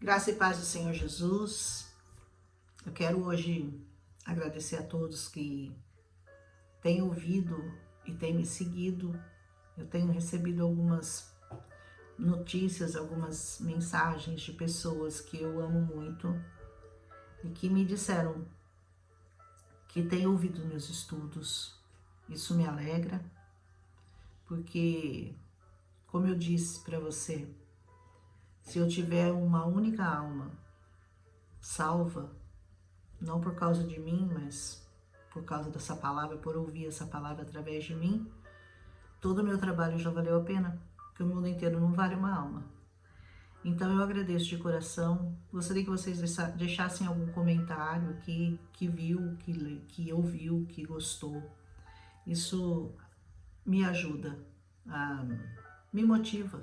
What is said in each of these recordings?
Graça e paz do Senhor Jesus. Eu quero hoje agradecer a todos que têm ouvido e têm me seguido. Eu tenho recebido algumas notícias, algumas mensagens de pessoas que eu amo muito e que me disseram que têm ouvido meus estudos. Isso me alegra, porque, como eu disse para você, se eu tiver uma única alma salva, não por causa de mim, mas por causa dessa palavra, por ouvir essa palavra através de mim, todo o meu trabalho já valeu a pena, porque o mundo inteiro não vale uma alma. Então eu agradeço de coração. Gostaria que vocês deixassem algum comentário que viu, que ouviu, que gostou. Isso me ajuda, me motiva.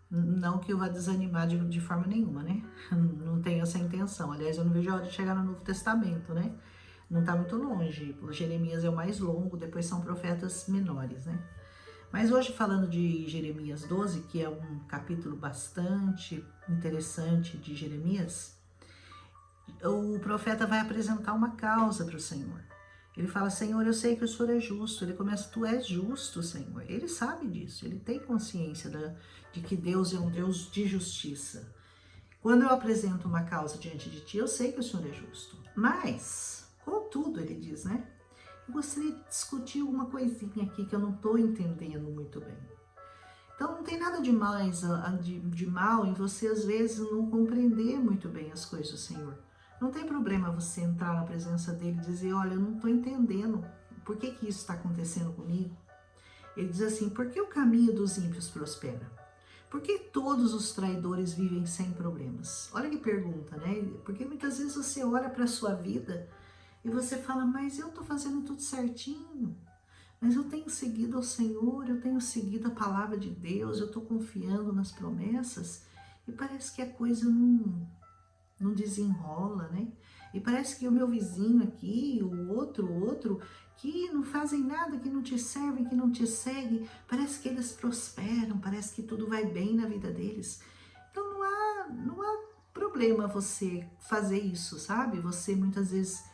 Não que eu vá desanimar de forma nenhuma, né? Não tenho essa intenção. Aliás, eu não vejo a hora de chegar no Novo Testamento, né? Não está muito longe. O Jeremias é o mais longo, depois são profetas menores, né? Mas hoje, falando de Jeremias 12, que é um capítulo bastante interessante de Jeremias, o profeta vai apresentar uma causa para o Senhor. Ele fala: Senhor, eu sei que o Senhor é justo. Ele começa: tu és justo, Senhor. Ele sabe disso, ele tem consciência de que Deus é um Deus de justiça. Quando eu apresento uma causa diante de ti, eu sei que o Senhor é justo. Mas, contudo, ele diz, né? Eu gostaria de discutir alguma coisinha aqui que eu não estou entendendo muito bem. Então, não tem nada de mal em você, às vezes, não compreender muito bem as coisas do Senhor. Não tem problema você entrar na presença dele e dizer: olha, eu não estou entendendo, por que isso está acontecendo comigo? Ele diz assim: por que o caminho dos ímpios prospera? Por que todos os traidores vivem sem problemas? Olha que pergunta, né? Porque muitas vezes você olha para a sua vida e você fala: mas eu estou fazendo tudo certinho, mas eu tenho seguido ao Senhor, eu tenho seguido a palavra de Deus, eu estou confiando nas promessas, e parece que a coisa não desenrola, né? E parece que o meu vizinho aqui, o outro, que não fazem nada, que não te servem, que não te seguem, parece que eles prosperam, parece que tudo vai bem na vida deles. Então não há problema você fazer isso, sabe? Você muitas vezes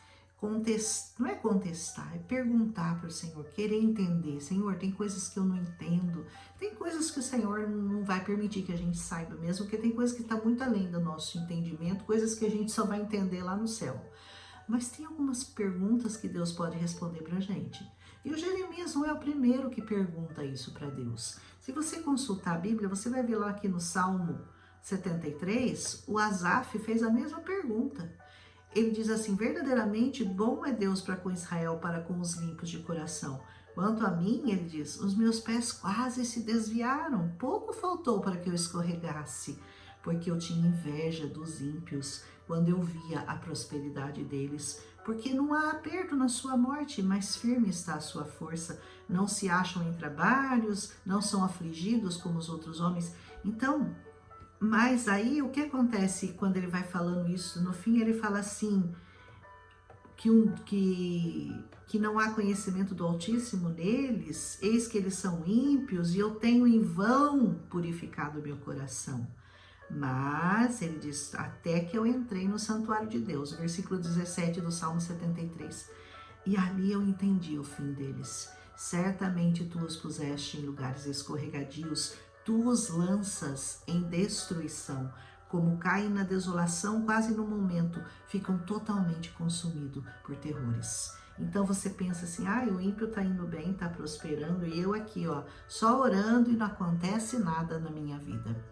não é contestar, é perguntar para o Senhor, querer entender. Senhor, tem coisas que eu não entendo, tem coisas que o Senhor não vai permitir que a gente saiba mesmo, porque tem coisas que estão muito além do nosso entendimento, coisas que a gente só vai entender lá no céu. Mas tem algumas perguntas que Deus pode responder para a gente. E o Jeremias não é o primeiro que pergunta isso para Deus. Se você consultar a Bíblia, você vai ver lá que no Salmo 73, o Asaf fez a mesma pergunta. Ele diz assim: verdadeiramente bom é Deus para com Israel, para com os limpos de coração. Quanto a mim, ele diz, os meus pés quase se desviaram, pouco faltou para que eu escorregasse, porque eu tinha inveja dos ímpios quando eu via a prosperidade deles. Porque não há aperto na sua morte, mas firme está a sua força. Não se acham em trabalhos, não são afligidos como os outros homens. Então, mas aí o que acontece quando ele vai falando isso? No fim ele fala assim, que não há conhecimento do Altíssimo neles, eis que eles são ímpios e eu tenho em vão purificado o meu coração. Mas ele diz: até que eu entrei no santuário de Deus, versículo 17 do Salmo 73, e ali eu entendi o fim deles. Certamente tu os puseste em lugares escorregadios, tu os lanças em destruição, como caem na desolação, quase no momento ficam totalmente consumidos por terrores. Então você pensa assim: o ímpio tá indo bem, tá prosperando, e eu aqui, só orando e não acontece nada na minha vida.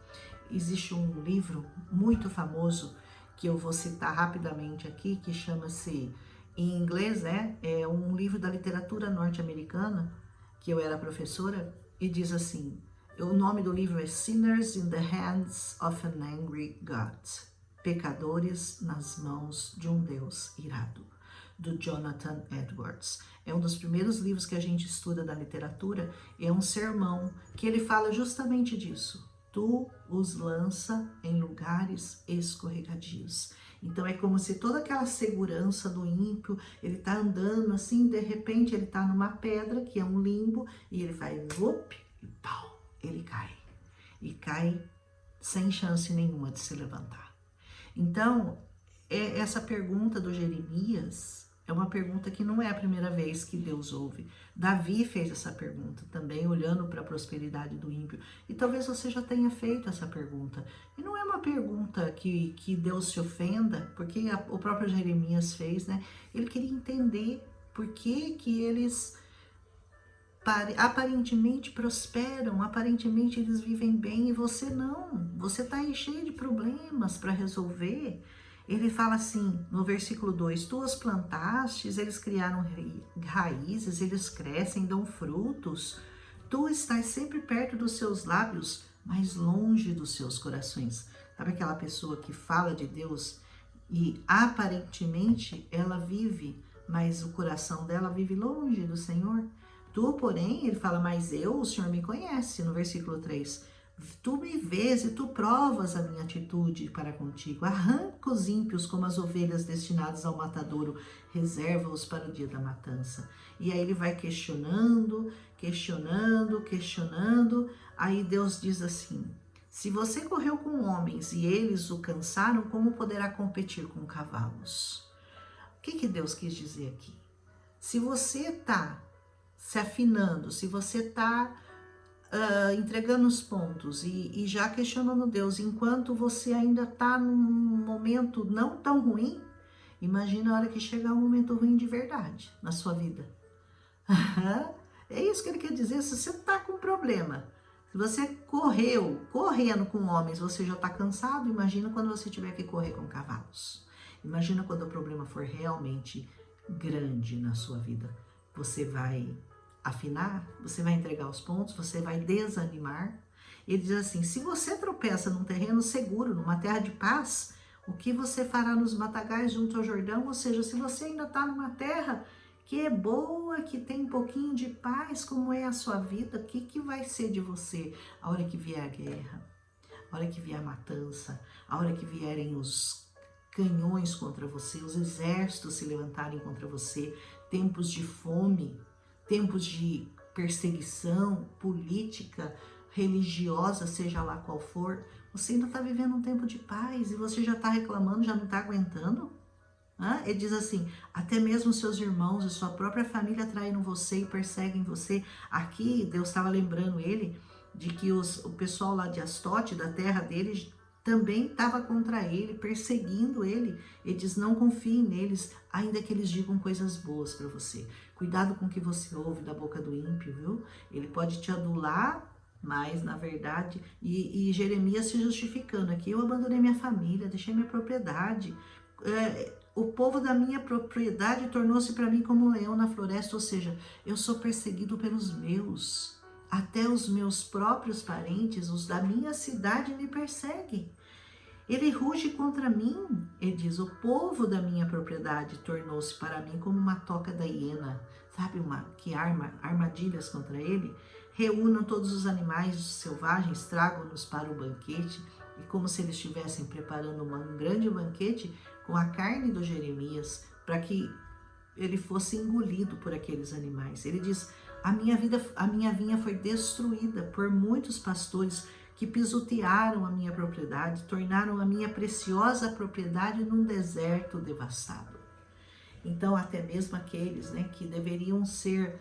Existe um livro muito famoso que eu vou citar rapidamente aqui, que chama-se, em inglês, é um livro da literatura norte-americana, que eu era professora, e diz assim, o nome do livro é Sinners in the Hands of an Angry God, Pecadores nas mãos de um Deus irado, do Jonathan Edwards. É um dos primeiros livros que a gente estuda da literatura, é um sermão que ele fala justamente disso. Tu os lança em lugares escorregadios. Então é como se toda aquela segurança do ímpio, ele tá andando assim, de repente ele tá numa pedra, que é um limbo, e ele vai, e pau, ele cai. E cai sem chance nenhuma de se levantar. Então, essa pergunta do Jeremias é uma pergunta que não é a primeira vez que Deus ouve. Davi fez essa pergunta também, olhando para a prosperidade do ímpio. E talvez você já tenha feito essa pergunta. E não é uma pergunta que Deus se ofenda, porque o próprio Jeremias fez, né? Ele queria entender por que eles aparentemente prosperam, aparentemente eles vivem bem e você não. Você está aí cheio de problemas para resolver. Ele fala assim, no versículo 2, tu os plantastes, eles criaram raízes, eles crescem, dão frutos. Tu estás sempre perto dos seus lábios, mas longe dos seus corações. Sabe aquela pessoa que fala de Deus e aparentemente ela vive, mas o coração dela vive longe do Senhor? Tu, porém, ele fala, mas eu, o Senhor me conhece, no versículo 3. Tu me vês e tu provas a minha atitude para contigo. Arranca os ímpios como as ovelhas destinadas ao matadouro, reserva-os para o dia da matança. E aí ele vai questionando. Aí Deus diz assim, se você correu com homens e eles o cansaram, como poderá competir com cavalos? O que Deus quis dizer aqui? Se você está se afinando, se você está entregando os pontos e já questionando Deus, enquanto você ainda está num momento não tão ruim, imagina a hora que chegar um momento ruim de verdade na sua vida. É isso que ele quer dizer. Se você está com problema, se você correndo com homens, você já está cansado, imagina quando você tiver que correr com cavalos. Imagina quando o problema for realmente grande na sua vida. Você vai afinar, você vai entregar os pontos, você vai desanimar. Ele diz assim, se você tropeça num terreno seguro, numa terra de paz, o que você fará nos matagais junto ao Jordão? Ou seja, se você ainda está numa terra que é boa, que tem um pouquinho de paz, como é a sua vida, o que vai ser de você a hora que vier a guerra, a hora que vier a matança, a hora que vierem os canhões contra você, os exércitos se levantarem contra você, tempos de fome, tempos de perseguição política, religiosa, seja lá qual for, você ainda está vivendo um tempo de paz e você já está reclamando, já não está aguentando? Ele diz assim, até mesmo seus irmãos e sua própria família traíram você e perseguem você. Aqui Deus estava lembrando ele de que o pessoal lá de Astote, da terra dele, também estava contra ele, perseguindo ele. Ele diz, não confie neles, ainda que eles digam coisas boas para você. Cuidado com o que você ouve da boca do ímpio, viu? Ele pode te adular, mas na verdade, e Jeremias se justificando aqui, eu abandonei minha família, deixei minha propriedade, o povo da minha propriedade tornou-se para mim como um leão na floresta, ou seja, eu sou perseguido pelos meus. Até os meus próprios parentes, os da minha cidade, me perseguem. Ele ruge contra mim, ele diz, o povo da minha propriedade tornou-se para mim como uma toca da hiena, sabe, que arma armadilhas contra ele. Reúnam todos os animais selvagens, tragam-nos para o banquete, e como se eles estivessem preparando um grande banquete com a carne do Jeremias, para que ele fosse engolido por aqueles animais. Ele diz, a minha vinha foi destruída por muitos pastores que pisotearam a minha propriedade, tornaram a minha preciosa propriedade num deserto devastado. Então, até mesmo aqueles, né, que deveriam ser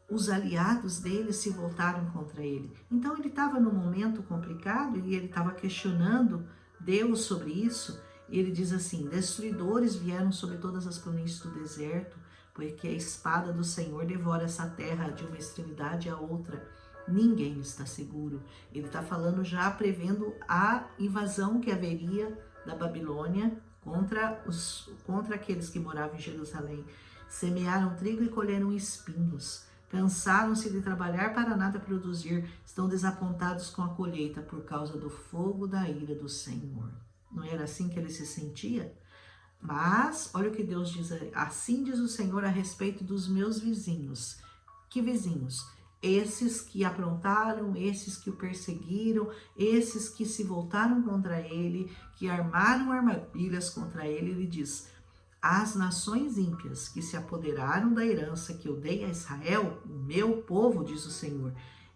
os aliados dele se voltaram contra ele. Então, ele estava num momento complicado e ele estava questionando Deus sobre isso. E ele diz assim, destruidores vieram sobre todas as planícies do deserto, porque a espada do Senhor devora essa terra de uma extremidade à outra. Ninguém está seguro. Ele está falando já, prevendo a invasão que haveria da Babilônia contra aqueles que moravam em Jerusalém. Semearam trigo e colheram espinhos. Cansaram-se de trabalhar para nada produzir. Estão desapontados com a colheita por causa do fogo da ira do Senhor. Não era assim que ele se sentia? Mas, olha o que Deus diz, assim diz o Senhor a respeito dos meus vizinhos. Que vizinhos? Esses que aprontaram, esses que o perseguiram, esses que se voltaram contra ele, que armaram armadilhas contra ele. Ele diz, as nações ímpias que se apoderaram da herança que eu dei a Israel, o meu povo, diz o Senhor,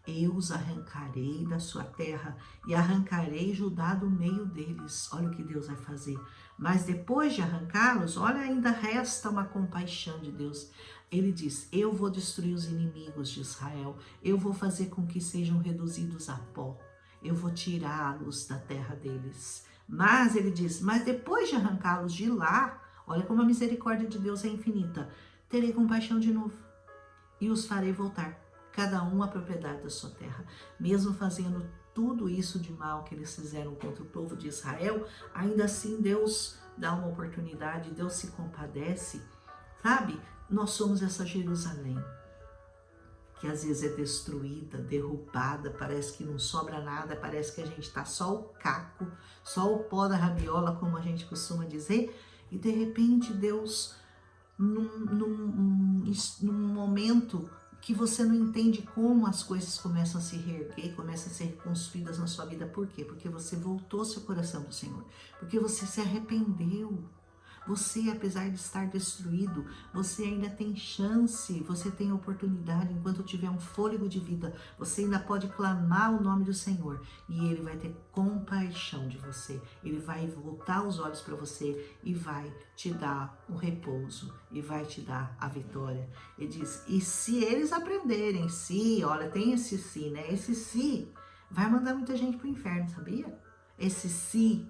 eu os arrancarei da sua terra e arrancarei Judá do meio deles. Olha o que Deus vai fazer. Mas depois de arrancá-los, olha, ainda resta uma compaixão de Deus. Ele diz, eu vou destruir os inimigos de Israel, eu vou fazer com que sejam reduzidos a pó, eu vou tirá-los da terra deles. Mas ele diz, mas depois de arrancá-los de lá, olha como a misericórdia de Deus é infinita, terei compaixão de novo e os farei voltar, cada um à propriedade da sua terra. Mesmo fazendo tudo isso de mal que eles fizeram contra o povo de Israel, ainda assim Deus dá uma oportunidade, Deus se compadece, sabe? Nós somos essa Jerusalém, que às vezes é destruída, derrubada, parece que não sobra nada, parece que a gente tá só o caco, só o pó da rabiola, como a gente costuma dizer, e de repente Deus, num momento que você não entende como as coisas começam a se reerguer, começam a ser reconstruídas na sua vida. Por quê? Porque você voltou seu coração para o Senhor, porque você se arrependeu. Você, apesar de estar destruído, você ainda tem chance, você tem oportunidade, enquanto tiver um fôlego de vida, você ainda pode clamar o nome do Senhor e Ele vai ter compaixão de você. Ele vai voltar os olhos para você e vai te dar o repouso e vai te dar a vitória. Ele diz, e se eles aprenderem, se, olha, tem esse se, né? Esse se vai mandar muita gente para o inferno, sabia? Esse se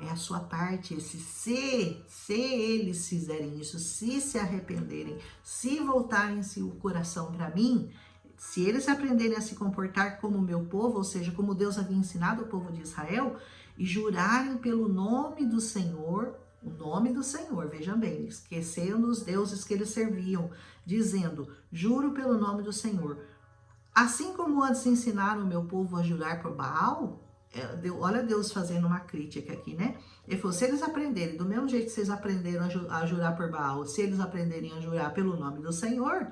é a sua parte, esse se eles fizerem isso, se arrependerem, se voltarem o coração para mim, se eles aprenderem a se comportar como o meu povo, ou seja, como Deus havia ensinado o povo de Israel, e jurarem pelo nome do Senhor, o nome do Senhor, vejam bem, esquecendo os deuses que eles serviam, dizendo, juro pelo nome do Senhor. Assim como antes ensinaram o meu povo a jurar por Baal, olha Deus fazendo uma crítica aqui, né? Ele falou, se eles aprenderem, do mesmo jeito que vocês aprenderam a jurar por Baal, se eles aprenderem a jurar pelo nome do Senhor,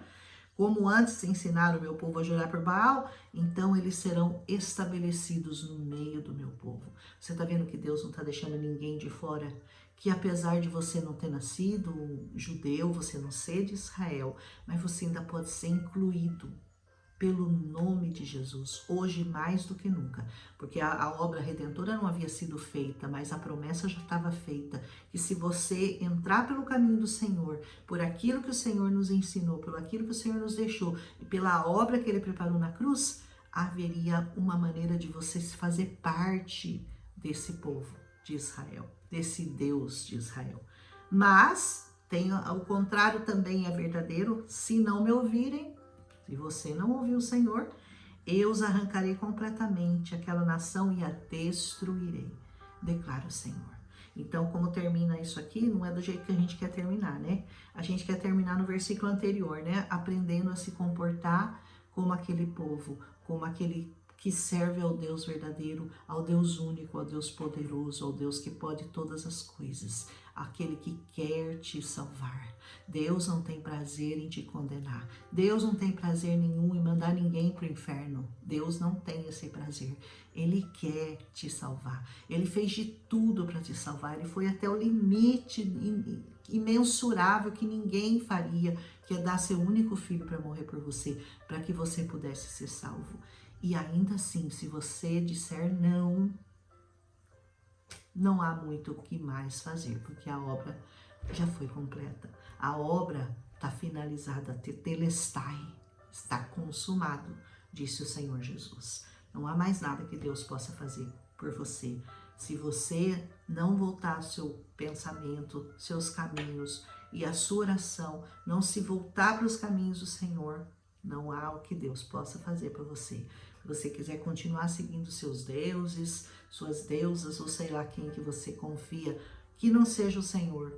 como antes ensinaram o meu povo a jurar por Baal, então eles serão estabelecidos no meio do meu povo. Você está vendo que Deus não está deixando ninguém de fora? Que apesar de você não ter nascido judeu, você não ser de Israel, mas você ainda pode ser incluído pelo nome de Jesus, hoje mais do que nunca, porque a obra redentora não havia sido feita, mas a promessa já estava feita, que se você entrar pelo caminho do Senhor, por aquilo que o Senhor nos ensinou, pelo aquilo que o Senhor nos deixou, e pela obra que Ele preparou na cruz, haveria uma maneira de você se fazer parte desse povo de Israel, desse Deus de Israel. Mas, o contrário também é verdadeiro, se não me ouvirem, se você não ouvir o Senhor, eu os arrancarei completamente, aquela nação e a destruirei, declara o Senhor. Então, como termina isso aqui, não é do jeito que a gente quer terminar, né? A gente quer terminar no versículo anterior, né? Aprendendo a se comportar como aquele povo, como aquele que serve ao Deus verdadeiro, ao Deus único, ao Deus poderoso, ao Deus que pode todas as coisas, aquele que quer te salvar. Deus não tem prazer em te condenar. Deus não tem prazer nenhum em mandar ninguém para o inferno. Deus não tem esse prazer. Ele quer te salvar. Ele fez de tudo para te salvar. Ele foi até o limite imensurável que ninguém faria, que é dar seu único filho para morrer por você, para que você pudesse ser salvo. E ainda assim, se você disser não, não há muito o que mais fazer, porque a obra já foi completa. A obra está finalizada, tetelestai, está consumado, disse o Senhor Jesus. Não há mais nada que Deus possa fazer por você. Se você não voltar seu pensamento, seus caminhos e a sua oração, não se voltar para os caminhos do Senhor, não há o que Deus possa fazer por você. Se você quiser continuar seguindo seus deuses, suas deusas, ou sei lá quem que você confia, que não seja o Senhor,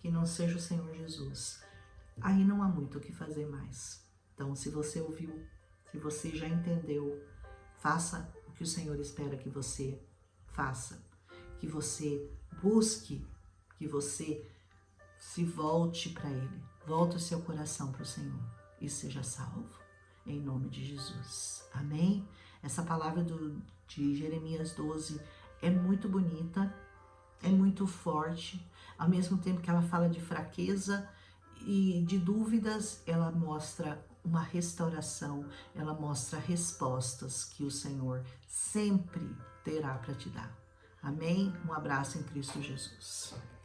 que não seja o Senhor Jesus, aí não há muito o que fazer mais. Então, se você ouviu, se você já entendeu, faça o que o Senhor espera que você faça, que você busque, que você se volte para Ele, volte o seu coração para o Senhor e seja salvo, em nome de Jesus. Amém? Essa palavra de Jeremias 12 é muito bonita, é muito forte, ao mesmo tempo que ela fala de fraqueza e de dúvidas, ela mostra uma restauração, ela mostra respostas que o Senhor sempre terá para te dar. Amém? Um abraço em Cristo Jesus.